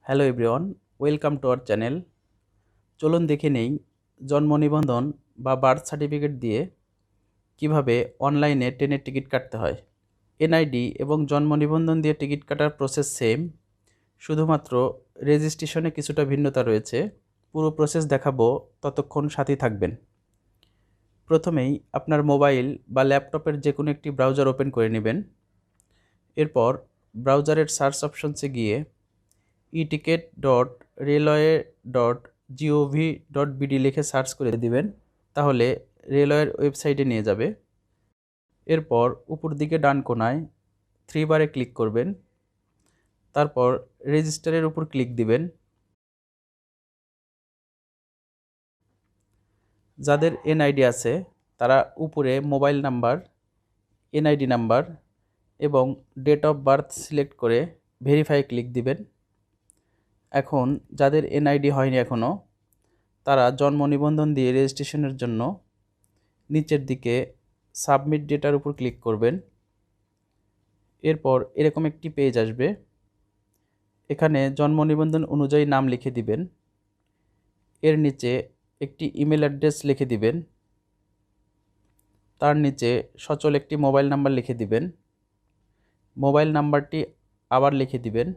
Hello everyone, welcome to our channel. চলুন দেখে নেই জন্ম নিবন্ধন বা বার্থ সার্টিফিকেট দিয়ে কিভাবে অনলাইনে ট্রেনের টিকিট কাটতে হয়। এনআইডি এবং জন্ম নিবন্ধন দিয়ে টিকিট কাটার প্রসেস সেম, শুধুমাত্র রেজিস্ট্রেশনে কিছুটা ভিন্নতা রয়েছে। পুরো প্রসেস দেখাবো, ততক্ষণ সাথেই থাকবেন। প্রথমেই আপনার মোবাইল বা ল্যাপটপের যে কোনো একটি ব্রাউজার ওপেন করে নেবেন। এরপর ব্রাউজারের সার্চ অপশনসে গিয়ে eticket.railway.gov.bd লিখে সার্চ করে দিবেন, তাহলে রেলওয়ের ওয়েবসাইটে নিয়ে যাবে। এরপর উপর দিকে ডান কোণায় 3 বারে ক্লিক করবেন, তারপর রেজিস্টারের উপর ক্লিক দিবেন। যাদের এনআইডি আছে তারা উপরে মোবাইল নাম্বার, এনআইডি নাম্বার এবং ডেট অফ বার্থ সিলেক্ট করে ভেরিফাই ক্লিক দিবেন। এখন যাদের এনআইডি হয়নি এখনও, তারা জন্ম নিবন্ধন দিয়ে রেজিস্ট্রেশনের জন্য নিচের দিকে সাবমিট ডেটার উপর ক্লিক করবেন। এরপর এরকম একটি পেজ আসবে, এখানে জন্ম নিবন্ধন অনুযায়ী নাম লিখে দিবেন। এর নিচে একটি ইমেল অ্যাড্রেস লিখে দিবেন, তার নিচে সচল একটি মোবাইল নাম্বার লিখে দিবেন। মোবাইল নাম্বারটি আবার লিখে দিবেন।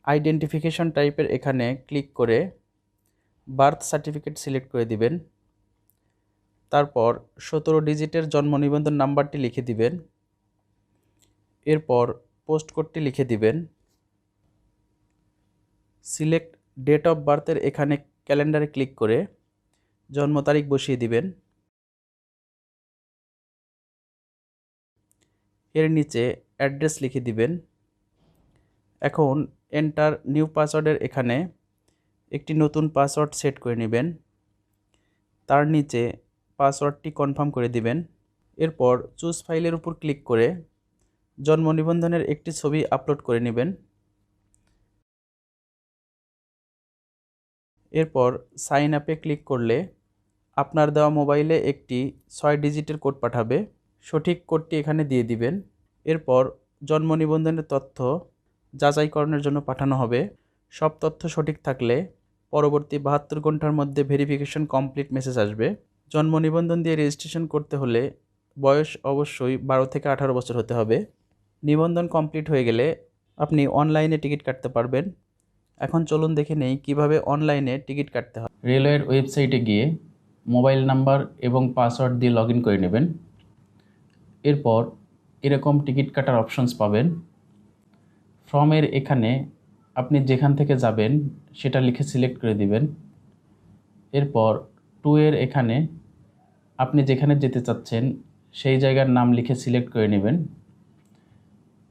আইডেন্টিফিকেশন টাইপের এখানে ক্লিক করে বার্থ সার্টিফিকেট সিলেক্ট করে দিবেন। তারপর 17 ডিজিটের জন্ম নিবন্ধন নাম্বারটি লিখে দিবেন। এরপর পোস্ট কোডটি লিখে দিবেন। সিলেক্ট ডেট অফ বার্থের এখানে ক্যালেন্ডারে ক্লিক করে জন্ম তারিখ বসিয়ে দিবেন। এর নিচে অ্যাড্রেস লিখে দিবেন। এখন এন্টার নিউ পাসওয়ার্ডের এখানে একটি নতুন পাসওয়ার্ড সেট করে নেবেন, তার নিচে পাসওয়ার্ডটি কনফার্ম করে দিবেন। এরপর চুজ ফাইলের উপর ক্লিক করে জন্ম নিবন্ধনের একটি ছবি আপলোড করে নেবেন। এরপর সাইন আপে ক্লিক করলে আপনার দেওয়া মোবাইলে একটি 6 ডিজিটের কোড পাঠাবে, সঠিক কোডটি এখানে দিয়ে দিবেন। এরপর জন্ম নিবন্ধনের তথ্য যাচাইকরণের জন্য পাঠানো হবে। সব তথ্য সঠিক থাকলে পরবর্তী 72 ঘন্টার মধ্যে ভেরিফিকেশন কমপ্লিট মেসেজ আসবে। জন্ম নিবন্ধন দিয়ে রেজিস্ট্রেশন করতে হলে বয়স অবশ্যই 12 থেকে 18 বছর হতে হবে। নিবন্ধন কমপ্লিট হয়ে গেলে আপনি অনলাইনে টিকিট কাটতে পারবেন। এখন চলুন দেখে নেই কিভাবে অনলাইনে টিকিট কাটতে হয়। রেলওয়ের ওয়েবসাইটে গিয়ে মোবাইল নাম্বার এবং পাসওয়ার্ড দিয়ে লগ ইন করে নেবেন। এরপর এরকম টিকিট কাটার অপশনস পাবেন। ফর্মের এখানে আপনি যেখান থেকে যাবেন সেটা লিখে সিলেক্ট করে দিবেন। এরপর 2 এর এখানে আপনি যেখানে যেতে চাচ্ছেন সেই জায়গার নাম লিখে সিলেক্ট করে নেবেন।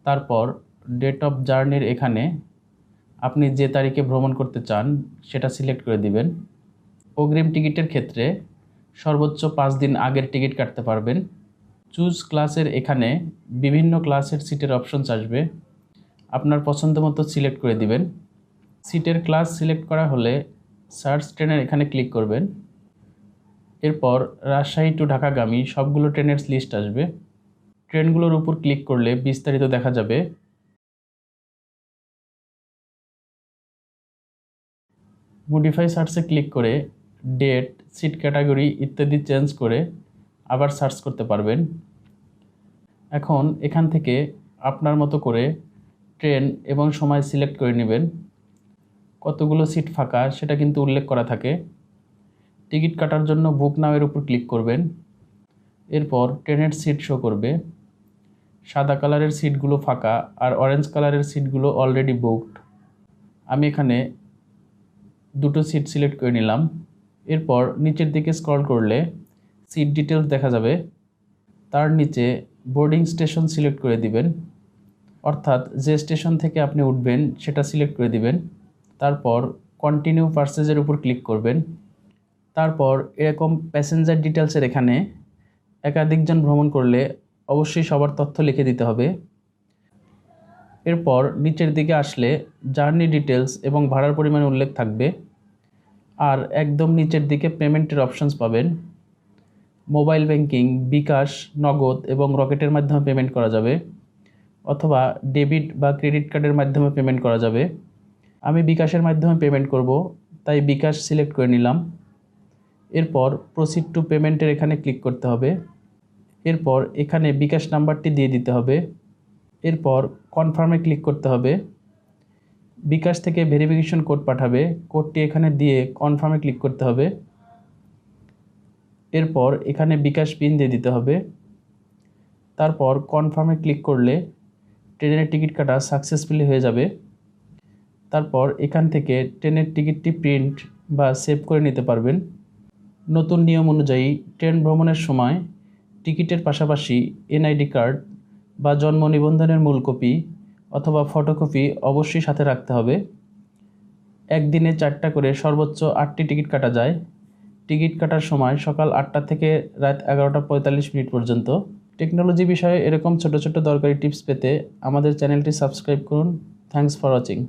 তারপর ডেট অফ জার্নির এখানে আপনি যে তারিখে ভ্রমণ করতে চান সেটা সিলেক্ট করে দিবেন। অগ্রিম টিকিটের ক্ষেত্রে সর্বোচ্চ 5 দিন আগের টিকিট কাটতে পারবেন। চুজ ক্লাসের এখানে বিভিন্ন ক্লাসের সিটের অপশনস আসবে, আপনার পছন্দ মতো সিলেক্ট করে দিবেন। সিটের ক্লাস সিলেক্ট করা হলে সার্চ ট্রেনের এখানে ক্লিক করবেন। এরপর রাজশাহী টু ঢাকাগামী সবগুলো ট্রেনের লিস্ট আসবে। ট্রেনগুলোর উপর ক্লিক করলে বিস্তারিত দেখা যাবে। মডিফাই সার্চে ক্লিক করে ডেট, সিট ক্যাটাগরি ইত্যাদি চেঞ্জ করে আবার সার্চ করতে পারবেন। এখন এখান থেকে আপনার মতো করে ট্রেন এবং সময় সিলেক্ট করে নেবেন। কতগুলো সিট ফাঁকা সেটা কিন্তু উল্লেখ করা থাকে। টিকিট কাটার জন্য বুক নাওয়ের উপর ক্লিক করবেন। এরপর ট্রেনের সিট শো করবে। সাদা কালারের সিটগুলো ফাঁকা আর অরেঞ্জ কালারের সিটগুলো অলরেডি বুকড। আমি এখানে 2টো সিট সিলেক্ট করে নিলাম। এরপর নিচের দিকে স্ক্রল করলে সিট ডিটেলস দেখা যাবে। তার নিচে বোর্ডিং স্টেশন সিলেক্ট করে দিবেন, অর্থাৎ যে স্টেশন থেকে আপনি উঠবেন সেটা সিলেক্ট করে দিবেন। তারপর কন্টিনিউ পারচেজের উপর ক্লিক করবেন। তারপর এরকম প্যাসেঞ্জার ডিটেলসের এখানে একাধিকজন ভ্রমণ করলে অবশ্যই সবার তথ্য লিখে দিতে হবে। এরপর নিচের দিকে আসলে জার্নি ডিটেলস এবং ভাড়ার পরিমাণ উল্লেখ থাকবে। আর একদম নিচের দিকে পেমেন্টের অপশনস পাবেন। মোবাইল ব্যাংকিং, বিকাশ, নগদ এবং রকেটের মাধ্যমে পেমেন্ট করা যাবে, অথবা ডেবিট বা ক্রেডিট কার্ডের মাধ্যমে পেমেন্ট করা যাবে। আমি বিকাশের মাধ্যমে পেমেন্ট করব, তাই বিকাশ সিলেক্ট করে নিলাম। এরপর প্রসিড টু পেমেন্টের এখানে ক্লিক করতে হবে। এরপর এখানে বিকাশ নাম্বারটি দিয়ে দিতে হবে। এরপর কনফার্মে ক্লিক করতে হবে। বিকাশ থেকে ভেরিফিকেশন কোড পাঠাবে, কোডটি এখানে দিয়ে কনফার্মে ক্লিক করতে হবে। এরপর এখানে বিকাশ পিন দিয়ে দিতে হবে। তারপর কনফার্মে ক্লিক করলে ট্রেনের টিকিট কাটা সাকসেসফুলি হয়ে যাবে। তারপর এখান থেকে ট্রেনের টিকিটটি প্রিন্ট বা সেভ করে নিতে পারবেন। নতুন নিয়ম অনুযায়ী ট্রেন ভ্রমণের সময় টিকিটের পাশাপাশি এনআইডি কার্ড বা জন্ম নিবন্ধনের মূল কপি অথবা ফটোকপি অবশ্যই সাথে রাখতে হবে। একদিনে 4টা করে সর্বোচ্চ 8টি টিকিট কাটা যায়। টিকিট কাটার সময় সকাল 8টা থেকে রাত 11টা 45 মিনিট পর্যন্ত। টেকনোলজি বিষয়ে এরকম ছোট ছোট দরকারি টিপস পেতে আমাদের চ্যানেলটি সাবস্ক্রাইব করুন। Thanks for watching.